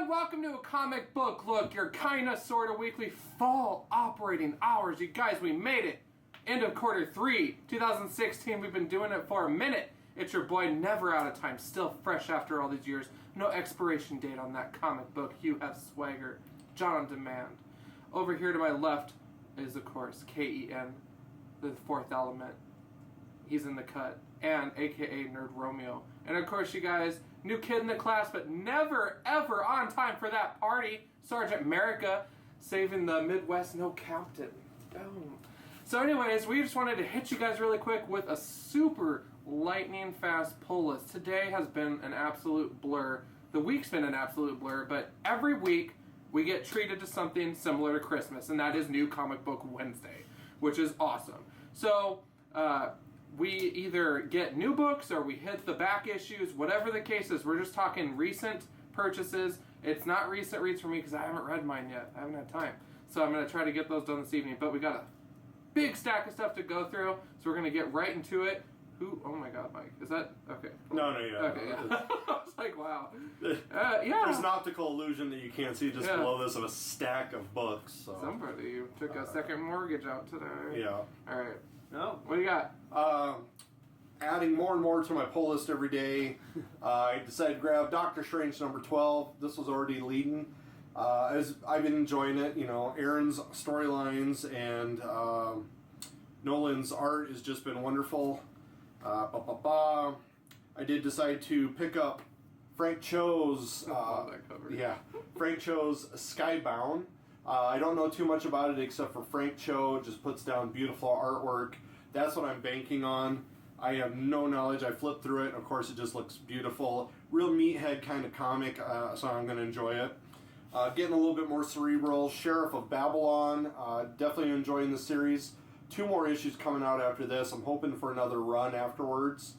everyone, welcome to a comic book look, your kinda sorta weekly fall operating hours. You guys, we made it. End of quarter 3, 2016. We've been doing it for a minute. It's your boy, never out of time, still fresh after all these years. No expiration date on that comic book. You have swagger. John on demand. Over here to my left is, of course, Ken, the fourth element. He's in the cut. And aka Nerd Romeo. And of course, you guys, new kid in the class, but never ever on time for that party. Sgt Merica, saving the Midwest, no captain. Boom. So anyways, we just wanted to hit you guys really quick with a super lightning fast pull list. Today has been an absolute blur. The week's been an absolute blur, but every week we get treated to something similar to Christmas, and that is New Comic Book Wednesday, which is awesome. So, we either get new books or we hit the back issues, whatever the case is. We're just talking recent purchases. It's not recent reads for me because I haven't read mine yet. I haven't had time. So I'm going to try to get those done this evening. But we got a big stack of stuff to go through, so we're going to get right into it. Oh my god, Mike. Is that... Okay. No, yeah. Okay, yeah. I was like, wow. Yeah. There's an optical illusion that you can't see just below this of a stack of books. So. Somebody took a second mortgage out today. Yeah. Alright. No. What do you got? Adding more and more to my pull list every day. I decided to grab Doctor Strange number 12. This was already leading. As I've been enjoying it, you know, Aaron's storylines and Nolan's art has just been wonderful. I did decide to pick up Frank Cho's Frank Cho's Skybound. I don't know too much about it except for Frank Cho just puts down beautiful artwork. That's what I'm banking on. I have no knowledge. I flipped through it. Of course, it just looks beautiful. Real meathead kind of comic, so I'm going to enjoy it. Getting a little bit more cerebral. Sheriff of Babylon. Definitely enjoying the series. 2 more issues coming out after this. I'm hoping for another run afterwards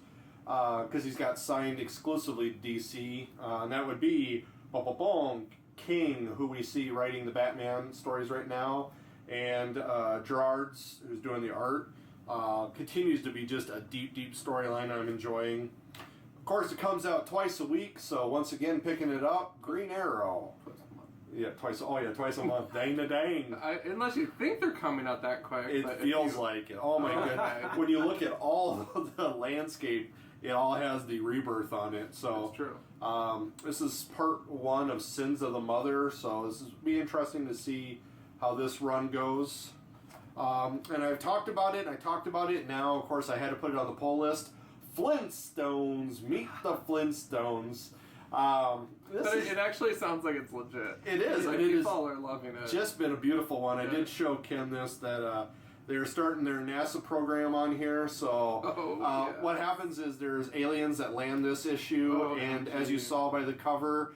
because he's got signed exclusively to DC. And that would be King, who we see writing the Batman stories right now, and Gerard's, who's doing the art. Continues to be just a deep storyline I'm enjoying. Of course, it comes out twice a week, so once again, picking it up, Green Arrow. Twice a month. Dang to dang. Unless you think they're coming out that quick. It feels like it. Oh my goodness. When you look at all of the landscape, it all has the rebirth on it. So that's true. This is part 1 of Sins of the Mother, so this will be interesting to see how this run goes. And I've talked about it, now, of course, I had to put it on the pull list. Flintstones, meet the Flintstones. It actually sounds like it's legit. It is. People are loving it. Just been a beautiful one. Yeah. I did show Ken this, that they're starting their NASA program on here. So what happens is there's aliens that land this issue, and as you saw by the cover,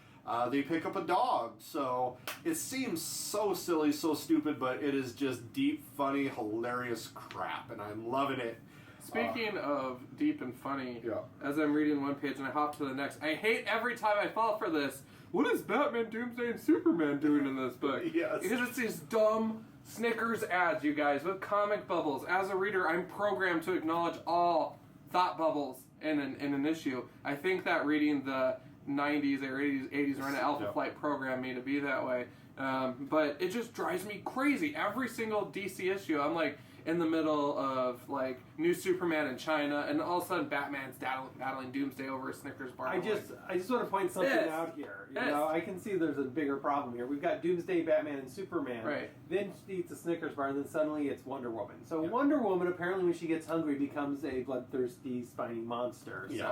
they pick up a dog. So it seems so silly, so stupid, but it is just deep, funny, hilarious crap, and I'm loving it. Speaking of deep and funny, as I'm reading one page and I hop to the next, I hate every time I fall for this. What is Batman, Doomsday, and Superman doing in this book? Yes. Because it's these dumb Snickers ads, you guys, with comic bubbles. As a reader, I'm programmed to acknowledge all thought bubbles in an issue. I think that reading the 90s or 80s around an Alpha Flight program me to be that way. But it just drives me crazy. Every single DC issue, I'm like in the middle of like new Superman in China, and all of a sudden Batman's battling Doomsday over a Snickers bar. I just want to point something out here. You know, I can see there's a bigger problem here. We've got Doomsday, Batman, and Superman. Right. Then she eats a Snickers bar, and then suddenly it's Wonder Woman. So Wonder Woman, apparently, when she gets hungry, becomes a bloodthirsty, spiny monster. Yeah.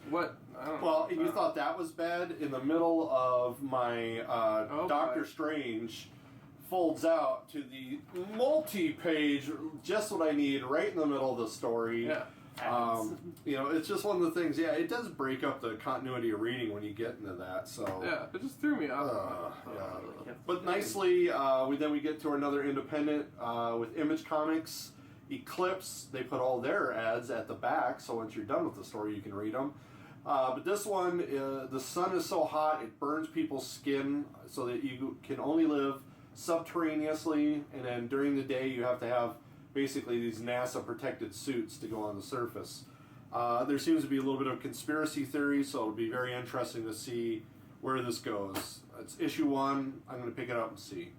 What? Well, you thought that was bad? In the middle of my Doctor Strange folds out to the multi-page, just what I need, right in the middle of the story. Yeah. It's just one of the things. Yeah, it does break up the continuity of reading when you get into that. So yeah, it just threw me off. But nicely, we get to another independent with Image Comics, Eclipse. They put all their ads at the back, so once you're done with the story, you can read them. But this one, the sun is so hot it burns people's skin, so that you can only live subterraneously, and then during the day you have to have basically these NASA protected suits to go on the surface. There seems to be a little bit of conspiracy theory, so it'll be very interesting to see where this goes. It's issue 1. I'm going to pick it up and see.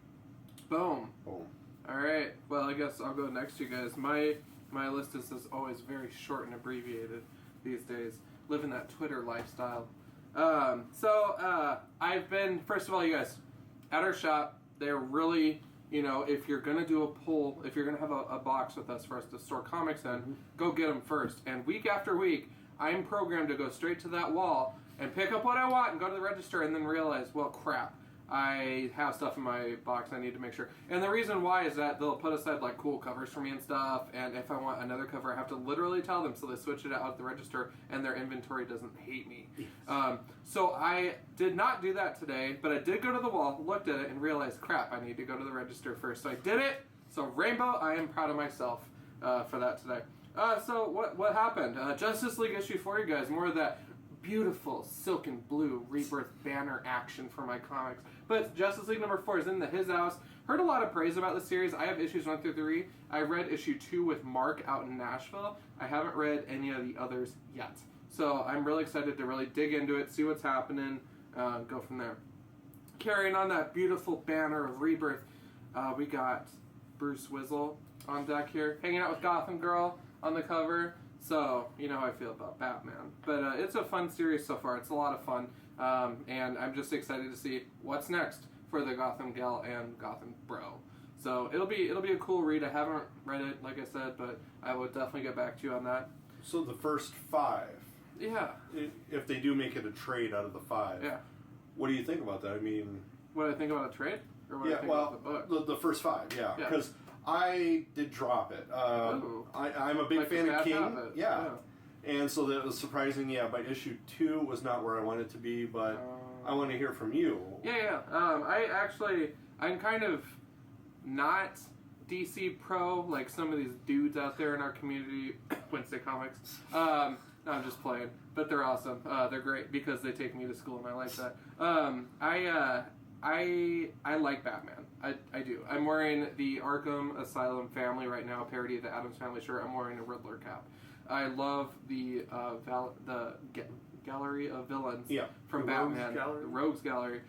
Boom. Boom. All right. Well, I guess I'll go next, you guys. My list is always very short and abbreviated these days. Living that Twitter lifestyle. I've been, first of all, you guys, at our shop, they're really, if you're going to do a pull, if you're going to have a box with us for us to store comics in, go get them first. And week after week, I'm programmed to go straight to that wall and pick up what I want and go to the register and then realize, well, crap, I have stuff in my box I need to make sure. And the reason why is that they'll put aside like cool covers for me and stuff, and if I want another cover I have to literally tell them, so they switch it out at the register and their inventory doesn't hate me. Yes. So I did not do that today, but I did go to the wall, looked at it, and realized, crap, I need to go to the register first. So I did it. So Rainbow, I am proud of myself for that today. So what happened? Justice League issue 4, you guys, more of that beautiful silken blue rebirth banner action for my comics. But Justice League number 4 is in his house. Heard a lot of praise about the series. I have issues 1 through 3. I read issue 2 with Mark out in Nashville. I haven't read any of the others yet. So I'm really excited to really dig into it, see what's happening, go from there. Carrying on that beautiful banner of rebirth, we got Bruce Wizzle on deck here, hanging out with Gotham Girl on the cover. So, you know how I feel about Batman. But it's a fun series so far. It's a lot of fun. And I'm just excited to see what's next for the Gotham Gal and Gotham Bro. So it'll be a cool read. I haven't read it, like I said, but I will definitely get back to you on that. So the first 5. Yeah. If they do make it a trade out of the 5. Yeah. What do you think about that? I mean... What do I think about a trade? Or what do I think about the book? The first 5, yeah. Because I did drop it. I'm a big fan of King. Yeah. And so that was surprising, by issue 2 was not where I wanted to be, but I want to hear from you. Yeah. I'm kind of not DC pro like some of these dudes out there in our community, Wednesday Comics. No, I'm just playing, but they're awesome. They're great because they take me to school and I like that. I like Batman. I do. I'm wearing the Arkham Asylum family right now, a parody of the Addams Family shirt. I'm wearing a Riddler cap. I love the Gallery of Villains from Batman, the Rogues Gallery,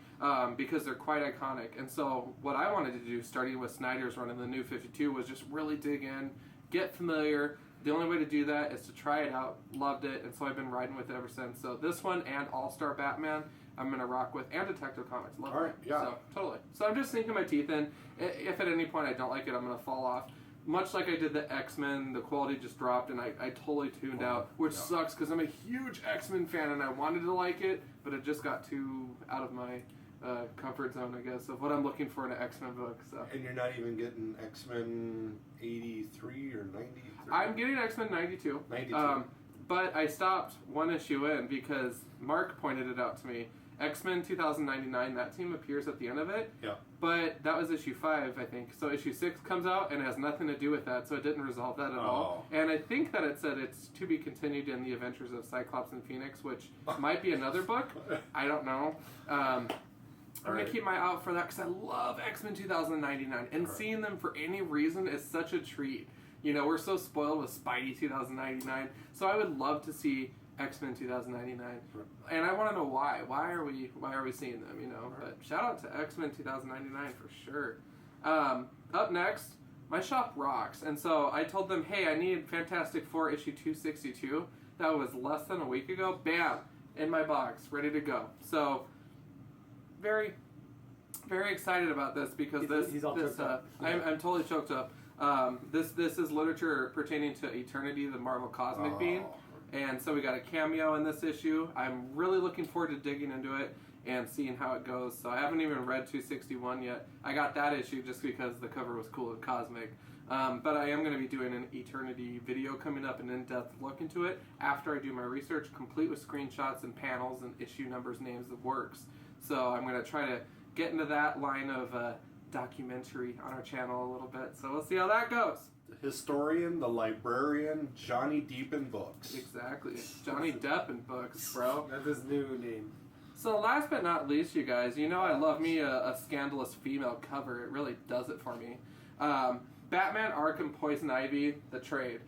because they're quite iconic. And so what I wanted to do, starting with Snyder's run in the New 52, was just really dig in, get familiar. The only way to do that is to try it out. Loved it, and so I've been riding with it ever since. So this one and All-Star Batman, I'm going to rock with, and Detective Comics. Love it. Yeah. So, totally. So I'm just sinking my teeth in. If at any point I don't like it, I'm going to fall off. Much like I did the X-Men, the quality just dropped, and I totally tuned out, which sucks because I'm a huge X-Men fan, and I wanted to like it, but it just got too out of my comfort zone, I guess, of what I'm looking for in an X-Men book. So. And you're not even getting X-Men 83 or 93? I'm getting X-Men 92. 92. But I stopped one issue in because Mark pointed it out to me. X-Men 2099, that team appears at the end of it. Yeah. But that was issue 5, I think. So issue 6 comes out and it has nothing to do with that, so it didn't resolve that at all. And I think that it said it's to be continued in the Adventures of Cyclops and Phoenix, which might be another book. I don't know. I'm going to keep my eye out for that because I love X-Men 2099. And seeing them for any reason is such a treat. You know, we're so spoiled with Spidey 2099. So I would love to see X-Men 2099, and I want to know why. Why are we seeing them? You know, but shout out to X-Men 2099 for sure. Up next, my shop rocks, and so I told them, hey, I need Fantastic Four issue 262. That was less than a week ago. Bam, in my box, ready to go. So very, very excited about this because I'm totally choked up. This is literature pertaining to Eternity, the Marvel Cosmic Being. And so we got a cameo in this issue. I'm really looking forward to digging into it and seeing how it goes. So I haven't even read 261 yet. I got that issue just because the cover was cool and cosmic. But I am going to be doing an Eternity video coming up, an in-depth look into it after I do my research, complete with screenshots and panels and issue numbers, names of works. So I'm going to try to get into that line of documentary on our channel a little bit. So we'll see how that goes. The historian, the librarian, Johnny Depp in books. Exactly. Johnny Depp in books, bro. That's his new name. So last but not least, you guys, you know I love me a scandalous female cover. It really does it for me. Batman Arkham Poison Ivy, the trade.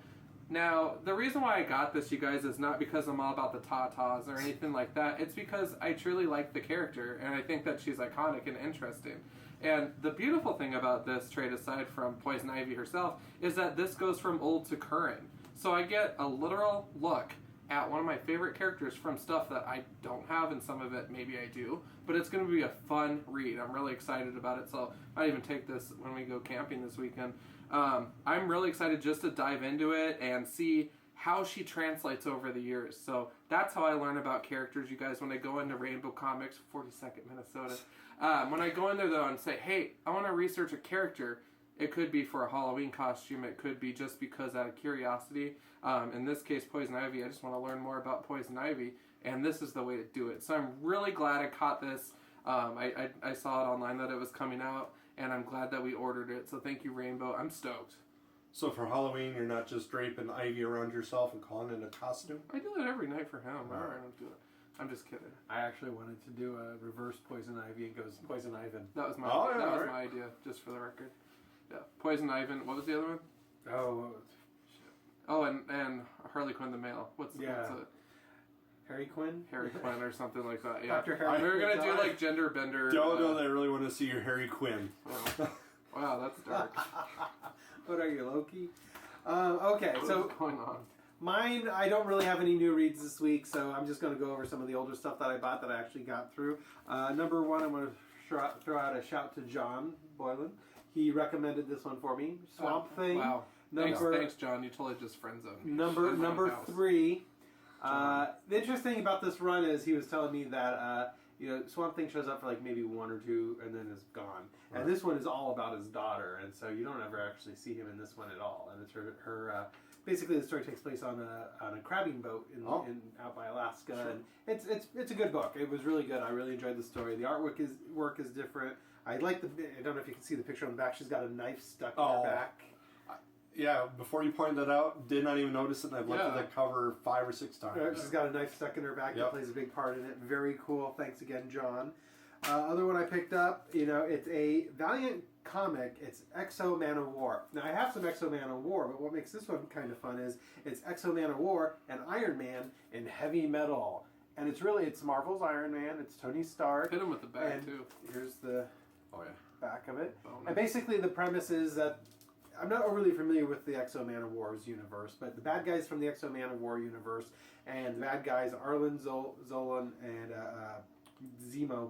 Now, the reason why I got this, you guys, is not because I'm all about the tatas or anything like that. It's because I truly like the character, and I think that she's iconic and interesting. And the beautiful thing about this trade, aside from Poison Ivy herself, is that this goes from old to current. So I get a literal look at one of my favorite characters from stuff that I don't have, and some of it maybe I do. But it's going to be a fun read. I'm really excited about it, so I might even take this when we go camping this weekend. I'm really excited just to dive into it and see how she translates over the years. So that's how I learn about characters, you guys, when I go into Rainbow Comics, 42nd Minnesota. When I go in there, though, and say, hey, I want to research a character, it could be for a Halloween costume. It could be just because out of curiosity. In this case, Poison Ivy, I just want to learn more about Poison Ivy, and this is the way to do it. So I'm really glad I caught this. I saw it online that it was coming out, and I'm glad that we ordered it. So thank you, Rainbow. I'm stoked. So for Halloween, you're not just draping Ivy around yourself and calling it a costume? I do it every night for him. I don't do it. I'm just kidding. I actually wanted to do a reverse Poison Ivy and goes Poison Ivan. That was my my idea, just for the record. Yeah, Poison Ivan. What was the other one? Oh, and Harley Quinn the male. What's it? Harry Quinn? Harry Quinn or something like that. Yeah. Dr. Harry. We were gonna do like gender bender. Don't know that I really want to see your Harry Quinn. Wow, that's dark. What are you, Loki? Okay, so what's going on? Mine, I don't really have any new reads this week, so I'm just going to go over some of the older stuff that I bought that I actually got through. Number one, I'm going to throw out a shout to John Boylan. He recommended this one for me. Swamp Thing. Wow. Thanks, John. You totally just friend zoned me. Number three. The interesting thing about this run is he was telling me that Swamp Thing shows up for like maybe one or two and then is gone. Right. And this one is all about his daughter, and so you don't ever actually see him in this one at all. And it's her basically the story takes place on a crabbing boat in out by Alaska, sure. And it's a good book. It was really good. I really enjoyed the story. The artwork is different. I like I don't know if you can see the picture on the back. She's got a knife stuck in her back. Yeah, before you pointed that out, did not even notice it, and I've looked at the cover 5 or 6 times. She's got a knife stuck in her back that plays a big part in it. Very cool. Thanks again, John. Other one I picked up, it's a Valiant comic. It's Exo Man of War. Now, I have some Exo Man of War, but what makes this one kind of fun is it's Exo Man of War and Iron Man in heavy metal. And it's Marvel's Iron Man. It's Tony Stark. Hit him with the bag, too. Here's the back of it. Bonus. And basically the premise is that I'm not overly familiar with the Exo Man of War's universe, but the bad guys from the Exo Man of War universe and the bad guys, Arlen Zolan and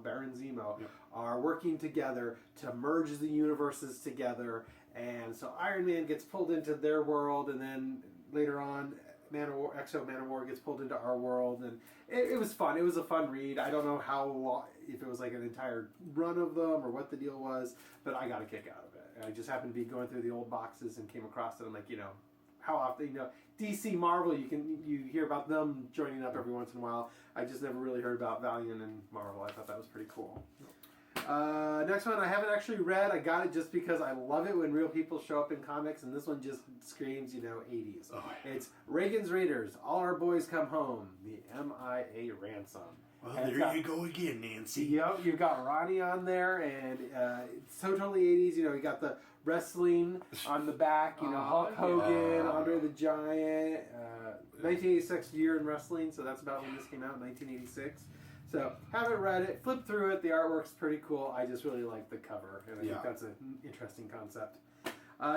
Baron Zemo, are working together to merge the universes together. And so Iron Man gets pulled into their world, and then later on, Exo Man of War gets pulled into our world, and it was fun. It was a fun read. I don't know how long, if it was like an entire run of them or what the deal was, but I got a kick out of it. I just happened to be going through the old boxes and came across it. I'm like, how often, DC, Marvel, you hear about them joining up every once in a while. I just never really heard about Valiant and Marvel. I thought that was pretty cool. Next one I haven't actually read. I got it just because I love it when real people show up in comics, and this one just screams, 80s. Oh, yeah. It's Reagan's Raiders, All Our Boys Come Home, the MIA Ransom. Well, there you go again, Nancy. Yep, you've got Ronnie on there, and it's totally 80s. You got the wrestling on the back, Hulk Hogan, Andre the Giant. 1986 year in wrestling, so that's about when this came out, 1986. So, haven't read it, flipped through it, the artwork's pretty cool. I just really like the cover, and I think that's an interesting concept.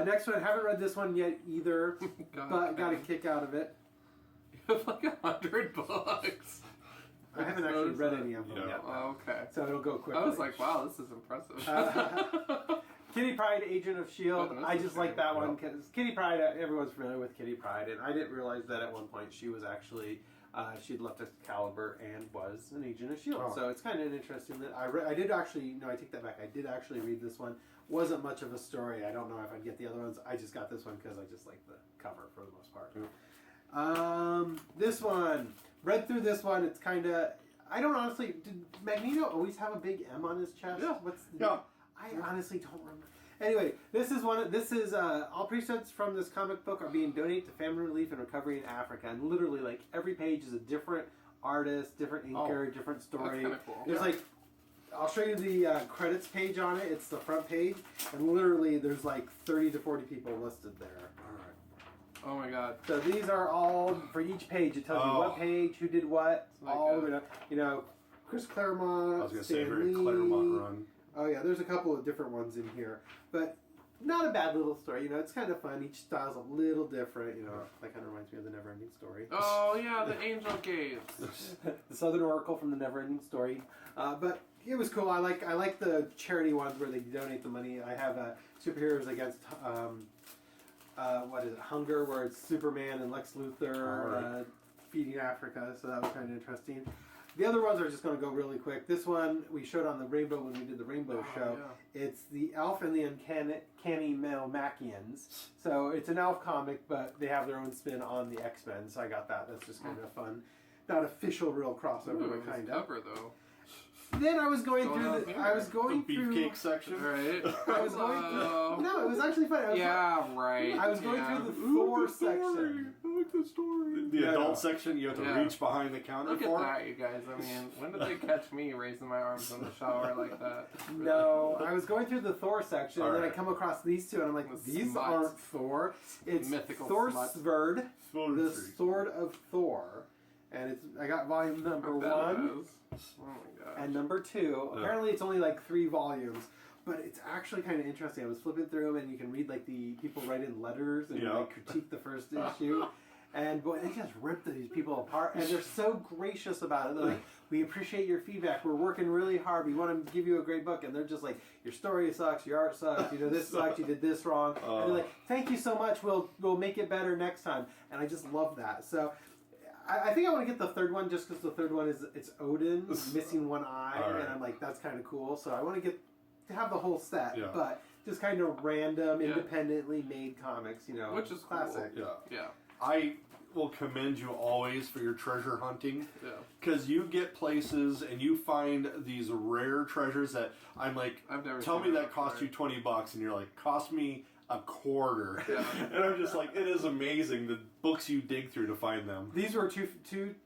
Next one, haven't read this one yet either, but got a kick out of it. You have like 100 books. I haven't actually read any of them yet. Oh, okay. So it'll go quickly. I was like, wow, this is impressive. Kitty Pryde, Agent of S.H.I.E.L.D. I just like that one because Kitty Pryde, everyone's familiar with Kitty Pryde, and I didn't realize that at one point she was actually, she'd left Excalibur and was an Agent of S.H.I.E.L.D. So it's kind of interesting that I did actually, no, I take that back. I did actually read this one. Wasn't much of a story. I don't know if I'd get the other ones. I just got this one because I just like the cover for the most part. This one, read through this one. It's kind of, I don't honestly, did Magneto always have a big M on his chest? Yeah. I honestly don't remember. Anyway, this is all presets from this comic book are being donated to family relief and recovery in Africa, and literally like every page is a different artist, different inker, different story. That's cool. There's like, I'll show you the credits page on it. It's the front page, and literally there's like 30 to 40 people listed there. Oh my god. So these are all, for each page, it tells you what page, who did what, all the way up. You know, Chris Claremont, I was going to say, Stan very Lee. Claremont run. Oh yeah, there's a couple of different ones in here. But not a bad little story. You know, it's kind of fun. Each style's a little different. You know, that kind of reminds me of the Neverending Story. Oh yeah, the Angel Gates. The Southern Oracle from the Neverending Story. But it was cool. I like the charity ones where they donate the money. I have Superheroes Against what is it, Hunger, where it's Superman and Lex Luthor feeding Africa. So that was kind of interesting. The other ones are just going to go really quick. This one we showed on the Rainbow when we did the Rainbow show. Yeah. It's the Elf and the Uncanny Melmacians. So it's an Elf comic, but they have their own spin on the X-Men. So I got that. That's just kind of fun. Not official real crossover, but kind of. Cover though. Then I was going through the beefcake section. Right. I was going through. No, it was actually fun. Right. I was going through the Thor section. I like the story. The adult section, you have to reach behind the counter Look for. Look at that, you guys. I mean, when did they catch me raising my arms in the shower like that? Really? No, I was going through the Thor section, and then I come across these two, and I'm like, these aren't Thor. It's mythical Thor Sverd, the Sword of Thor. And I got volume number 1 oh my gosh. and number 2. Apparently it's only like 3 volumes, but it's actually kind of interesting. I was flipping through them, and you can read like the people write in letters and like critique the first issue. And boy, they just rip these people apart, and they're so gracious about it. They're like, we appreciate your feedback. We're working really hard. We want to give you a great book. And they're just like, your story sucks. Your art sucks. You know, this sucks. You did this wrong. And they're like, thank you so much. We'll make it better next time. And I just love that. So I think I want to get the third one just because the third one it's Odin missing one eye, and I'm like, that's kind of cool. So I want to have the whole set, but just kind of random, independently made comics, you know, which is classic. Cool. Yeah. I will commend you always for your treasure hunting, because you get places and you find these rare treasures that I'm like, tell me that cost you $20, and you're like, cost me a quarter. And I'm just like, it is amazing the books you dig through to find them. These were $2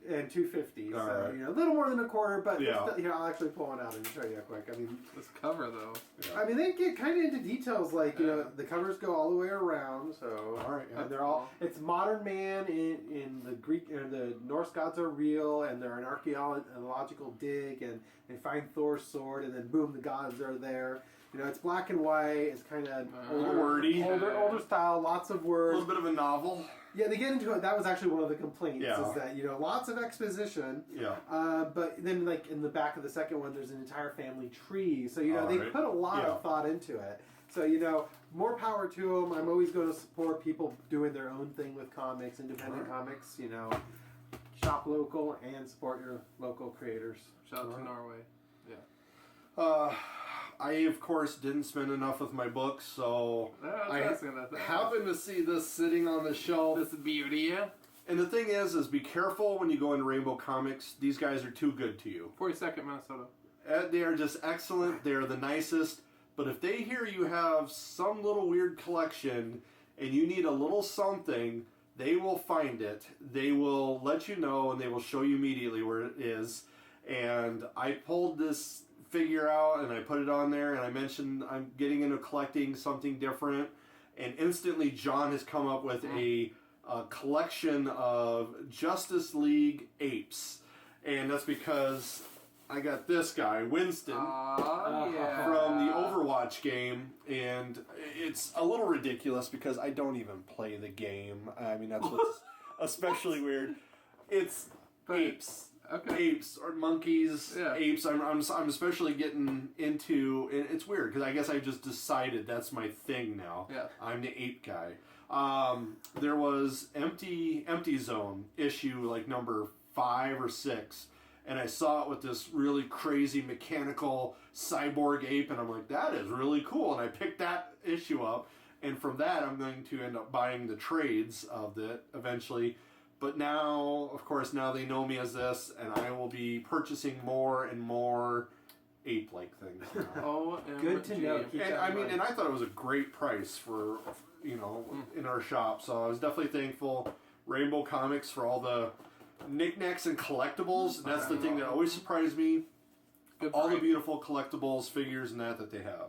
and $2.50, so you know, a little more than a quarter, but still, here, I'll actually pull one out and show you quick. I mean, this cover though. I mean, they get kind of into details, like you know, the covers go all the way around, so and they're all. It's modern man in the Greek and the Norse gods are real, and they're an archaeological dig, and they find Thor's sword, and then boom, the gods are there. You know, it's black and white. It's kind of wordy, older style. Lots of words. A little bit of a novel. Yeah, they get into it. That was actually one of the complaints. Is that you know lots of exposition. But then like in the back of the second one, there's an entire family tree. So you know they put a lot of thought into it. So you know more power to them. I'm always going to support people doing their own thing with comics, independent comics. You know, shop local and support your local creators. Shout out to Norway. Yeah. I, of course, didn't spend enough with my books, so I happened to see this sitting on the shelf. This beauty. And the thing is be careful when you go into Rainbow Comics. These guys are too good to you. 42nd, Minnesota. They are just excellent. They're the nicest. But if they hear you have some little weird collection and you need a little something, they will find it. They will let you know, and they will show you immediately where it is. And I pulled this figure out and I put it on there, and I mentioned I'm getting into collecting something different, and instantly John has come up with a collection of Justice League apes, and that's because I got this guy Winston from the Overwatch game, and it's a little ridiculous because I don't even play the game. I mean, that's what's especially weird. It's apes. Apes or monkeys, apes. I'm especially getting into. It's weird because I guess I just decided that's my thing now. I'm the ape guy. There was Empty Zone issue like number 5 or 6, and I saw it with this really crazy mechanical cyborg ape, and I'm like, that is really cool. And I picked that issue up, and from that I'm going to end up buying the trades of it eventually. But now, of course, now they know me as this, and I will be purchasing more and more ape-like things. Good to know. And I mean, and I thought it was a great price for, you know, in our shop. So I was definitely thankful. Rainbow Comics for all the knickknacks and collectibles. That's the thing that always surprised me. All the beautiful collectibles, figures, and that they have.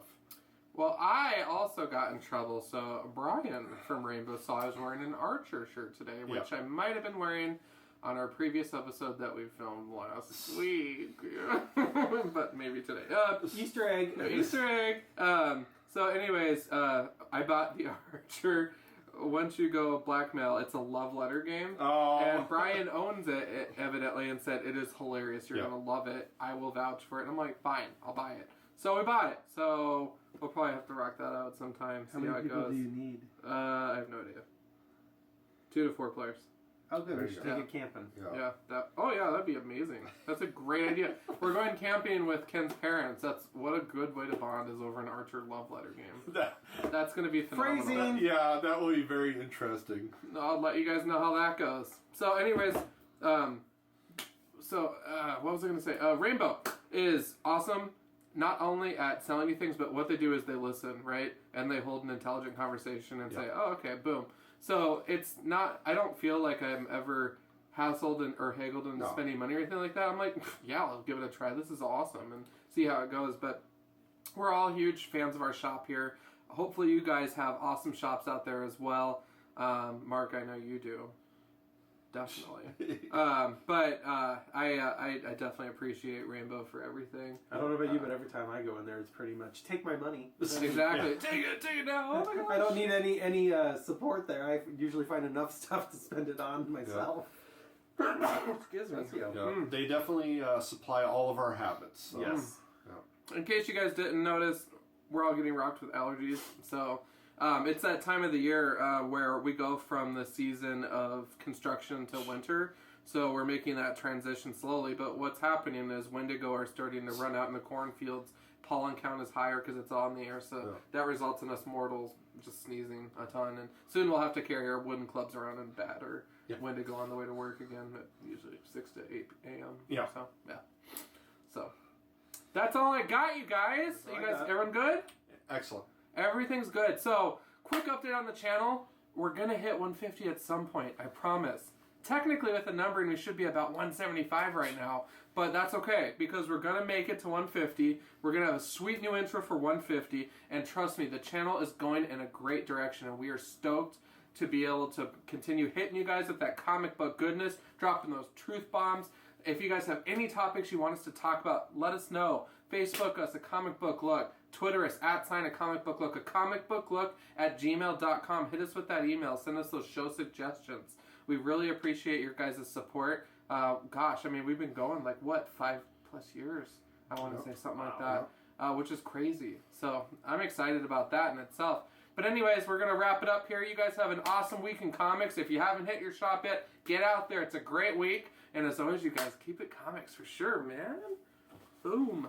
Well, I also got in trouble. So Brian from Rainbow saw I was wearing an Archer shirt today, which I might have been wearing on our previous episode that we filmed last week. But maybe today. Easter egg. No, Easter egg. So anyways, I bought the Archer. Once you go blackmail, it's a love letter game. Oh. And Brian owns it, evidently, and said, it is hilarious. You're going to love it. I will vouch for it. And I'm like, fine, I'll buy it. So we bought it. So we'll probably have to rock that out sometime. How many people do you need? I have no idea. 2 to 4 players. Oh, good. There We you should go. take it camping. Yeah. That'd be amazing. That's a great idea. We're going camping with Ken's parents. That's what a good way to bond is over an Archer love letter game. That's going to be phenomenal. Phrasing. Yeah, that will be very interesting. I'll let you guys know how that goes. So, anyways, what was I going to say? Rainbow is awesome. Not only at selling you things, but what they do is they listen, right? And they hold an intelligent conversation and say, "Oh, okay, boom." So it's not. I don't feel like I'm ever hassled or haggled into spending money or anything like that. I'm like, yeah, I'll give it a try. This is awesome and see how it goes. But we're all huge fans of our shop here. Hopefully, you guys have awesome shops out there as well. Mark, I know you do. Definitely. I definitely appreciate Rainbow for everything. I don't know about you, but every time I go in there, it's pretty much take my money. Exactly. Take it now. Oh my gosh. I don't need any support there. I usually find enough stuff to spend it on myself. Excuse me. Yeah. They definitely supply all of our habits. So. Yes. Yeah. In case you guys didn't notice, we're all getting rocked with allergies. So it's that time of the year where we go from the season of construction to winter. So we're making that transition slowly. But what's happening is Wendigo are starting to run out in the cornfields. Pollen count is higher because it's all in the air. So that results in us mortals just sneezing a ton. And soon we'll have to carry our wooden clubs around and batter Wendigo on the way to work again at usually 6 to 8 a.m. Yeah. So that's all I got, you guys. Everyone good? Excellent. Everything's good. So, quick update on the channel. We're going to hit 150 at some point, I promise. Technically, with the numbering, we should be about 175 right now. But that's okay, because we're going to make it to 150. We're going to have a sweet new intro for 150. And trust me, the channel is going in a great direction. And we are stoked to be able to continue hitting you guys with that comic book goodness, dropping those truth bombs. If you guys have any topics you want us to talk about, let us know. Facebook us, A Comic Book Look. Twitter us, @A Comic Book Look. A Comic Book Look @gmail.com. Hit us with that email. Send us those show suggestions. We really appreciate your guys' support. Gosh, I mean, we've been going 5+ years? I want to say something like that, which is crazy. So I'm excited about that in itself. But anyways, we're going to wrap it up here. You guys have an awesome week in comics. If you haven't hit your shop yet, get out there. It's a great week. And as always, you guys, keep it comics for sure, man. Boom.